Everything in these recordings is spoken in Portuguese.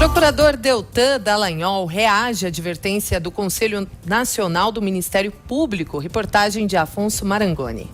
Procurador Deltan Dallagnol reage à advertência do Conselho Nacional do Ministério Público. Reportagem de Afonso Marangoni.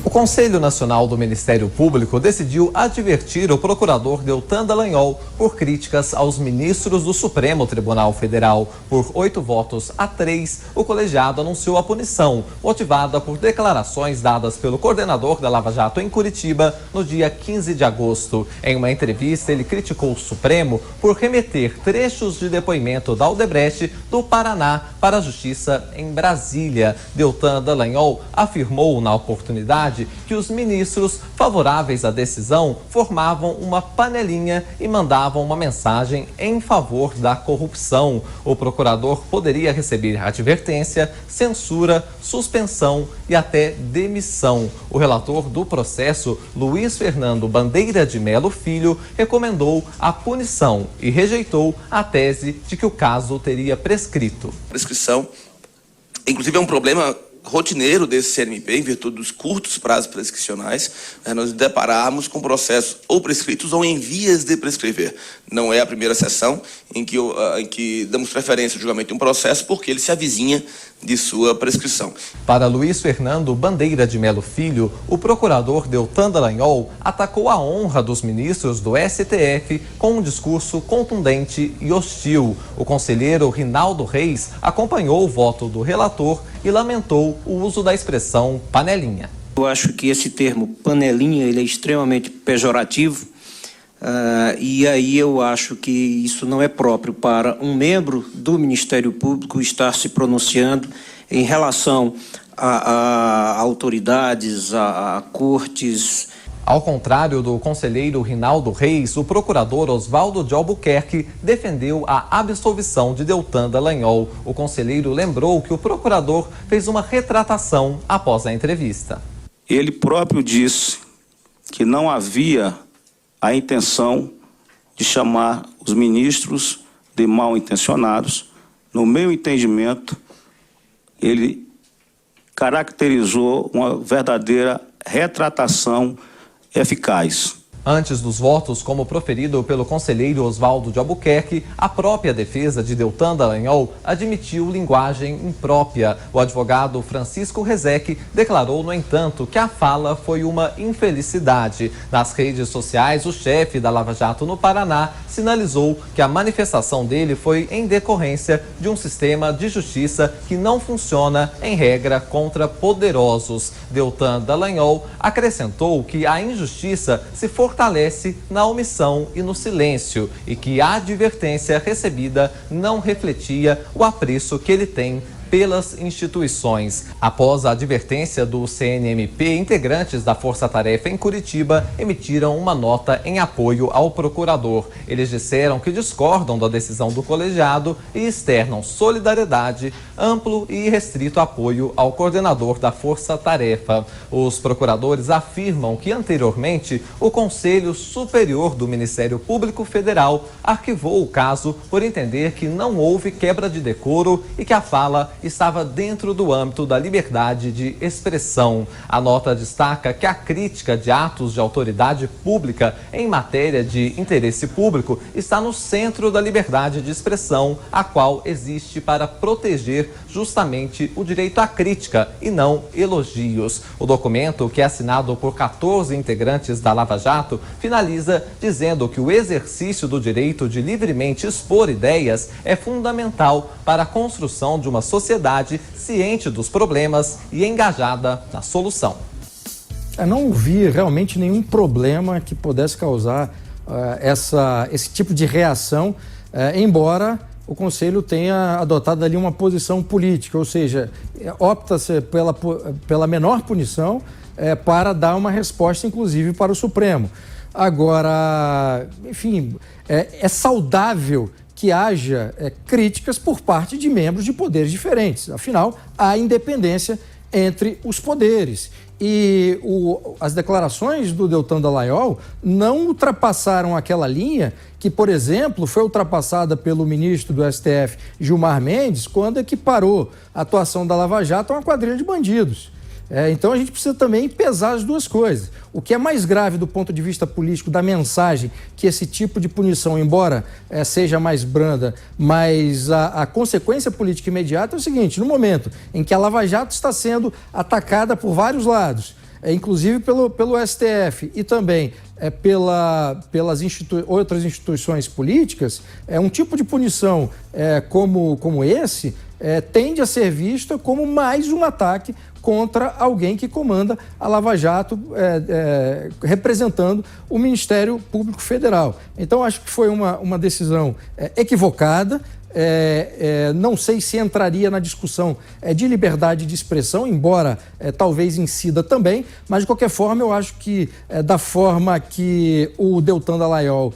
O Conselho Nacional do Ministério Público decidiu advertir o procurador Deltan Dallagnol por críticas aos ministros do Supremo Tribunal Federal. Por 8-3, o colegiado anunciou a punição, motivada por declarações dadas pelo coordenador da Lava Jato em Curitiba no dia 15 de agosto. Em uma entrevista, ele criticou o Supremo por remeter trechos de depoimento da Odebrecht do Paraná para a Justiça em Brasília. Deltan Dallagnol afirmou na oportunidade que os ministros favoráveis à decisão formavam uma panelinha e mandavam uma mensagem em favor da corrupção. O procurador poderia receber advertência, censura, suspensão e até demissão. O relator do processo, Luiz Fernando Bandeira de Melo Filho, recomendou a punição e rejeitou a tese de que o caso teria prescrito. Prescrição, inclusive, é um problema rotineiro desse CNMP, em virtude dos curtos prazos prescricionais, nós depararmos com processos ou prescritos ou em vias de prescrever. Não é a primeira sessão em que damos preferência ao julgamento de um processo porque ele se avizinha de sua prescrição. Para Luiz Fernando Bandeira de Melo Filho, o procurador Deltan Dallagnol atacou a honra dos ministros do STF com um discurso contundente e hostil. O conselheiro Rinaldo Reis acompanhou o voto do relator e lamentou o uso da expressão panelinha. Eu acho que esse termo panelinha ele é extremamente pejorativo e aí eu acho que isso não é próprio para um membro do Ministério Público estar se pronunciando em relação a autoridades, a cortes. Ao contrário do conselheiro Rinaldo Reis, o procurador Oswaldo de Albuquerque defendeu a absolvição de Deltan Dallagnol. O conselheiro lembrou que o procurador fez uma retratação após a entrevista. Ele próprio disse que não havia a intenção de chamar os ministros de mal intencionados. No meu entendimento, ele caracterizou uma verdadeira retratação eficaz. Antes dos votos, como proferido pelo conselheiro Oswaldo de Albuquerque, a própria defesa de Deltan Dallagnol admitiu linguagem imprópria. O advogado Francisco Rezec declarou, no entanto, que a fala foi uma infelicidade. Nas redes sociais, o chefe da Lava Jato no Paraná sinalizou que a manifestação dele foi em decorrência de um sistema de justiça que não funciona, em regra, contra poderosos. Deltan Dallagnol acrescentou que a injustiça se fortalece na omissão e no silêncio e que a advertência recebida não refletia o apreço que ele tem pelas instituições. Após a advertência do CNMP, integrantes da Força Tarefa em Curitiba emitiram uma nota em apoio ao procurador. Eles disseram que discordam da decisão do colegiado e externam solidariedade, amplo e restrito apoio ao coordenador da Força Tarefa. Os procuradores afirmam que anteriormente o Conselho Superior do Ministério Público Federal arquivou o caso por entender que não houve quebra de decoro e que a fala estava dentro do âmbito da liberdade de expressão. A nota destaca que a crítica de atos de autoridade pública em matéria de interesse público está no centro da liberdade de expressão, a qual existe para proteger justamente o direito à crítica e não elogios. O documento, que é assinado por 14 integrantes da Lava Jato, finaliza dizendo que o exercício do direito de livremente expor ideias é fundamental para a construção de uma sociedade ciente dos problemas e engajada na solução. Eu não vi realmente nenhum problema que pudesse causar esse tipo de reação, embora o Conselho tenha adotado ali uma posição política, ou seja, opta-se pela menor punição para dar uma resposta, inclusive, para o Supremo. Agora, enfim, é saudável que haja críticas por parte de membros de poderes diferentes. Afinal, há independência entre os poderes. E as declarações do Deltan Dallagnol não ultrapassaram aquela linha que, por exemplo, foi ultrapassada pelo ministro do STF, Gilmar Mendes, quando equiparou a atuação da Lava Jato a uma quadrilha de bandidos. Então a gente precisa também pesar as duas coisas. O que é mais grave do ponto de vista político da mensagem que esse tipo de punição, embora seja mais branda, mas a consequência política imediata é o seguinte: no momento em que a Lava Jato está sendo atacada por vários lados, inclusive pelo STF e também pelas outras instituições políticas, um tipo de punição como esse tende a ser vista como mais um ataque contra alguém que comanda a Lava Jato, representando o Ministério Público Federal. Então, acho que foi uma decisão equivocada. Não sei se entraria na discussão de liberdade de expressão, embora talvez incida também, mas de qualquer forma eu acho que da forma que o Deltan Dallagnol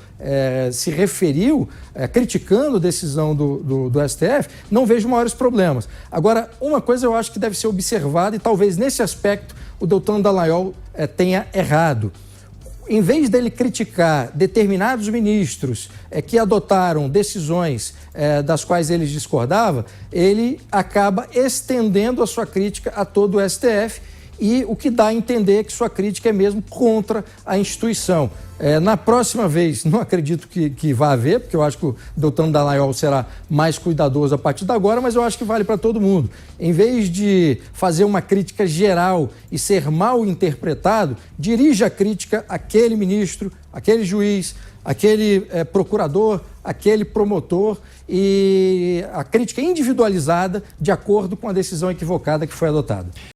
se referiu, criticando a decisão do STF, não vejo maiores problemas. Agora, uma coisa eu acho que deve ser observada, e talvez nesse aspecto o Deltan Dallagnol tenha errado. Em vez dele criticar determinados ministros que adotaram decisões das quais ele discordava, ele acaba estendendo a sua crítica a todo o STF, e o que dá a entender que sua crítica é mesmo contra a instituição. Na próxima vez, não acredito que vá haver, porque eu acho que o Deltan Dallagnol será mais cuidadoso a partir de agora, mas eu acho que vale para todo mundo. Em vez de fazer uma crítica geral e ser mal interpretado, dirija a crítica àquele ministro, àquele juiz, aquele procurador, aquele promotor, e a crítica individualizada de acordo com a decisão equivocada que foi adotada.